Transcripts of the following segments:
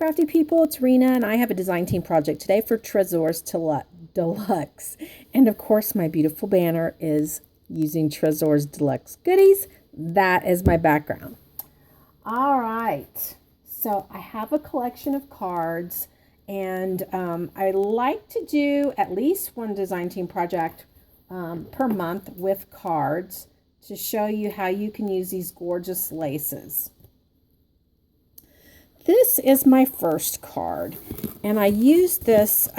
crafty people, it's Rena, and I have a design team project today for Tresors Deluxe. And of course, my beautiful banner is using Tresors Deluxe goodies. That is my background. All right, so I have a collection of cards, and I like to do at least one design team project per month with cards to show you how you can use these gorgeous laces. This is my first card, and I used this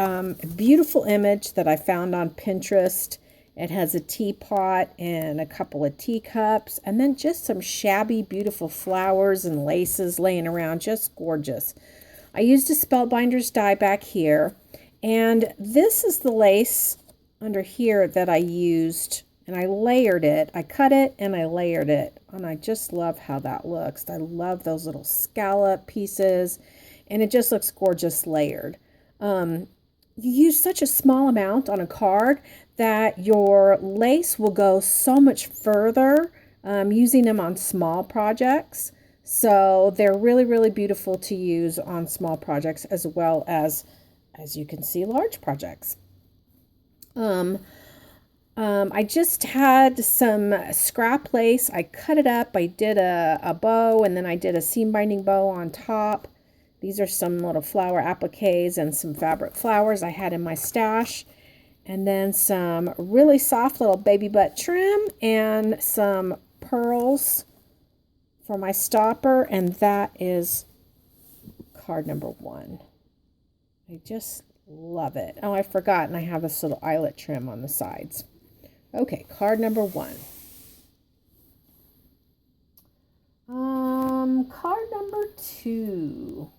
beautiful image that I found on Pinterest. It has a teapot and a couple of teacups, and then just some shabby, beautiful flowers and laces laying around, just gorgeous. I used a Spellbinder's die back here, and this is the lace under here that I used, and I layered it. I cut it and I layered it, and I just love how that looks. I love those little scallop pieces, and it just looks gorgeous layered. You use such a small amount on a card that your lace will go so much further using them on small projects. So they're really, really beautiful to use on small projects as well as you can see, large projects. I just had some scrap lace. I cut it up. I did a bow, and then I did a seam binding bow on top. These are some little flower appliques and some fabric flowers I had in my stash. And then some really soft little baby butt trim and some pearls for my stopper. And that is card number 1. I just love it. Oh, I forgot, and I have this little eyelet trim on the sides. Okay, card number 1. Card number 2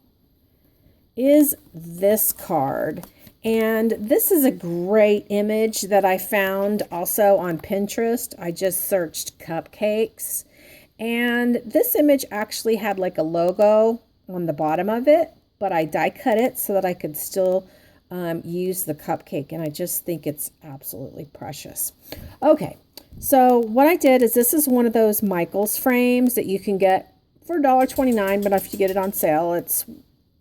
is this card. And this is a great image that I found also on Pinterest. I just searched cupcakes. And this image actually had like a logo on the bottom of it, but I die cut it so that I could still use the cupcake, and I just think it's absolutely precious. Okay, so what I did is, this is one of those Michaels frames that you can get for $1.29, but if you get it on sale, it's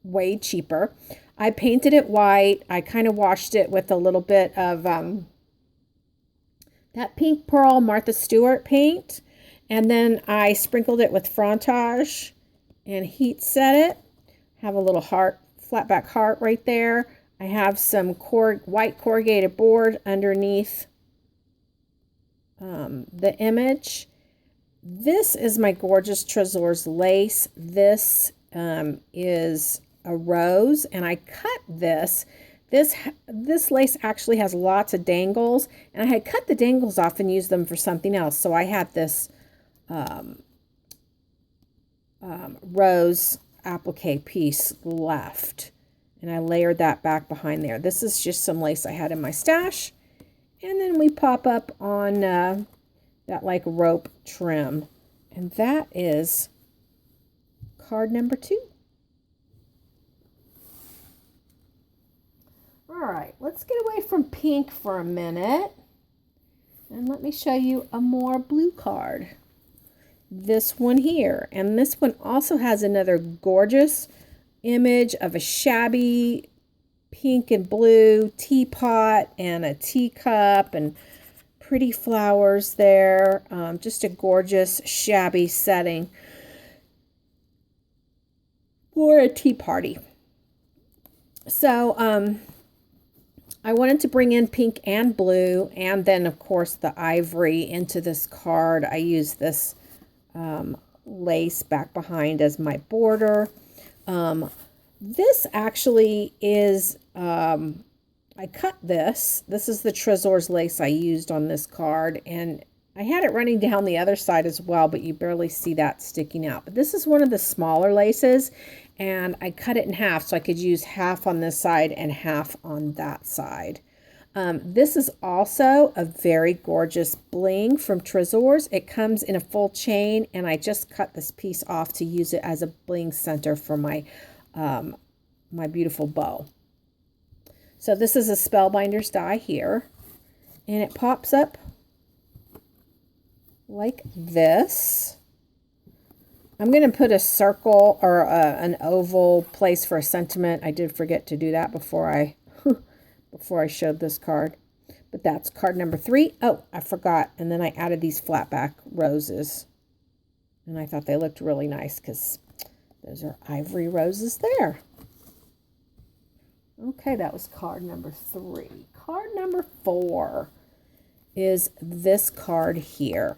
way cheaper. I painted it white. I kind of washed it with a little bit of that pink pearl Martha Stewart paint, and then I sprinkled it with Frontage and heat set it. Have a little heart, flat back heart right there. I have some white corrugated board underneath the image. This is my gorgeous Tresors lace. This is a rose, and I cut this. This lace actually has lots of dangles, and I had cut the dangles off and used them for something else. So I had this rose applique piece left, and I layered that back behind there. This is just some lace I had in my stash, and then we pop up on that like rope trim, and that is card number 2. All right, let's get away from pink for a minute, and let me show you a more blue card. This one here, and this one also has another gorgeous image of a shabby pink and blue teapot and a teacup and pretty flowers there. Just a gorgeous shabby setting for a tea party. So I wanted to bring in pink and blue, and then of course the ivory into this card. I used this lace back behind as my border. This actually is, I cut this. This is the Tresors lace I used on this card, and I had it running down the other side as well, but you barely see that sticking out. But this is one of the smaller laces, and I cut it in half so I could use half on this side and half on that side. This is also a very gorgeous bling from Tresors. It comes in a full chain, and I just cut this piece off to use it as a bling center for my my beautiful bow. So this is a Spellbinder's die here, and it pops up like this. I'm going to put a circle or an oval place for a sentiment. I did forget to do that before I before I showed this card. But that's card number 3. Oh, I forgot. And then I added these flatback roses. And I thought they looked really nice because those are ivory roses there. Okay, that was card number 3. Card number 4 is this card here.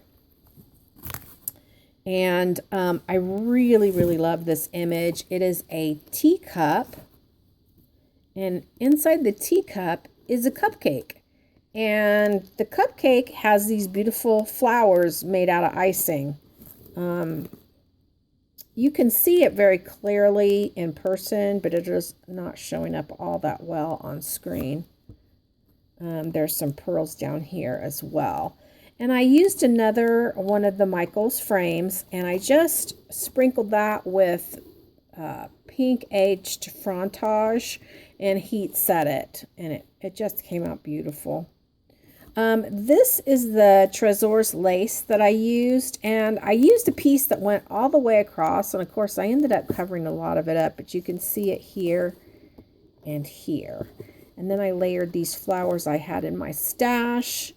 And I really, really love this image. It is a teacup. And inside the teacup is a cupcake. And the cupcake has these beautiful flowers made out of icing. You can see it very clearly in person, but it is not showing up all that well on screen. There's some pearls down here as well. And I used another one of the Michaels frames, and I just sprinkled that with pink aged frontage and heat set it. And it just came out beautiful. This is the Tresors lace that I used, and I used a piece that went all the way across, and of course I ended up covering a lot of it up, but you can see it here and here. And then I layered these flowers I had in my stash.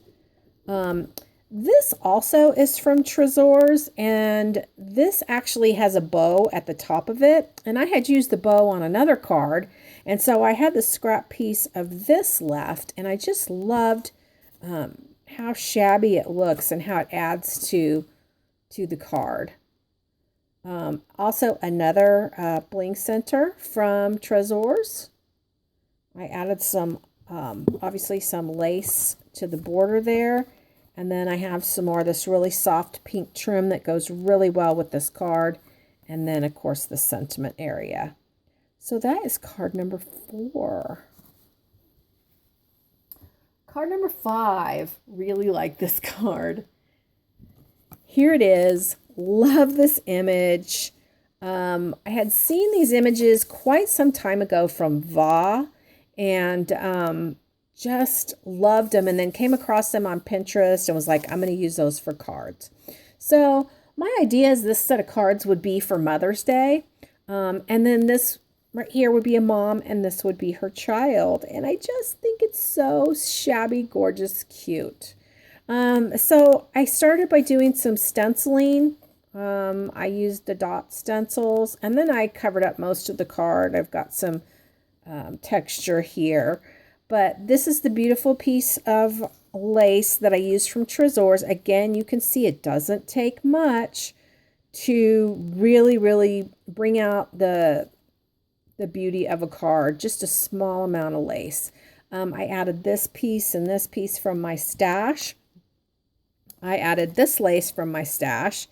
This also is from Tresors, and this actually has a bow at the top of it, and I had used the bow on another card, and so I had the scrap piece of this left, and I just loved how shabby it looks and how it adds to the card. Also another bling center from Tresors. I added some, obviously some lace to the border there. And then I have some more of this really soft pink trim that goes really well with this card. And then, of course, the sentiment area. So that is card number 4. Card number 5. Really like this card. Here it is. Love this image. I had seen these images quite some time ago from Va. And just loved them, and then came across them on Pinterest and was like, I'm going to use those for cards. So my idea is this set of cards would be for Mother's Day. And then this right here would be a mom, and this would be her child. And I just think it's so shabby, gorgeous, cute. So I started by doing some stenciling. I used the dot stencils, and then I covered up most of the card. I've got some texture here. But this is the beautiful piece of lace that I used from Tresors. Again, you can see it doesn't take much to really, really bring out the beauty of a card. Just a small amount of lace. I added this piece and this piece from my stash. I added this lace from my stash.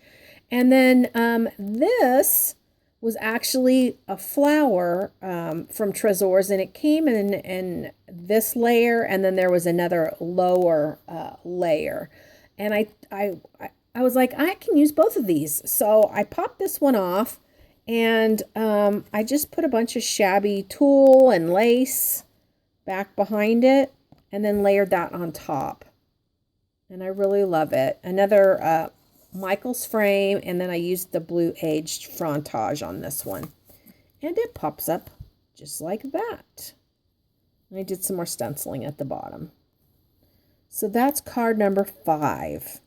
And then this was actually a flower from Tresors, and it came in this layer, and then there was another lower layer. And I was like, I can use both of these. So I popped this one off, and I just put a bunch of shabby tulle and lace back behind it, and then layered that on top. And I really love it. Another Michaels frame, and then I used the blue aged frontage on this one, and it pops up just like that. And I did some more stenciling at the bottom. So that's card number 5.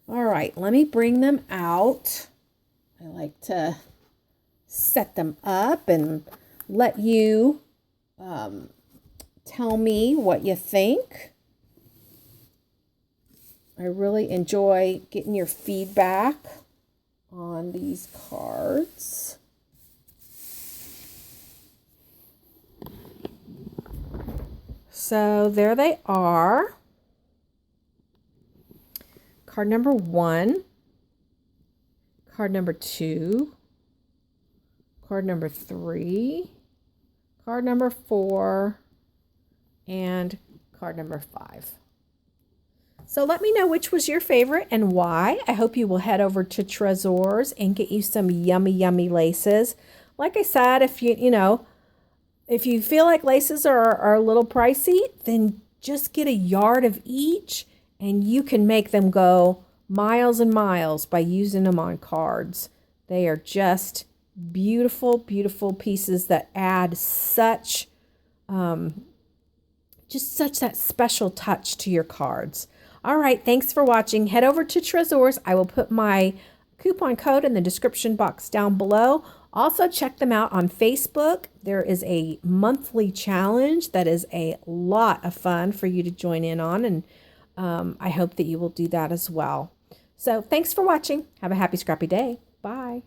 All right, let me bring them out. I like to set them up and let you tell me what you think. I really enjoy getting your feedback on these cards. So there they are. Card number 1, card number 2, card number 3, card number 4, and card number 5. So let me know which was your favorite and why. I hope you will head over to Tresors and get you some yummy, yummy laces. Like I said, if you feel like laces are a little pricey, then just get a yard of each and you can make them go miles and miles by using them on cards. They are just beautiful, beautiful pieces that add such, just such that special touch to your cards. All right, thanks for watching. Head over to Tresors. I will put my coupon code in the description box down below. Also, check them out on Facebook. There is a monthly challenge that is a lot of fun for you to join in on, and I hope that you will do that as well. So thanks for watching. Have a happy, scrappy day. Bye.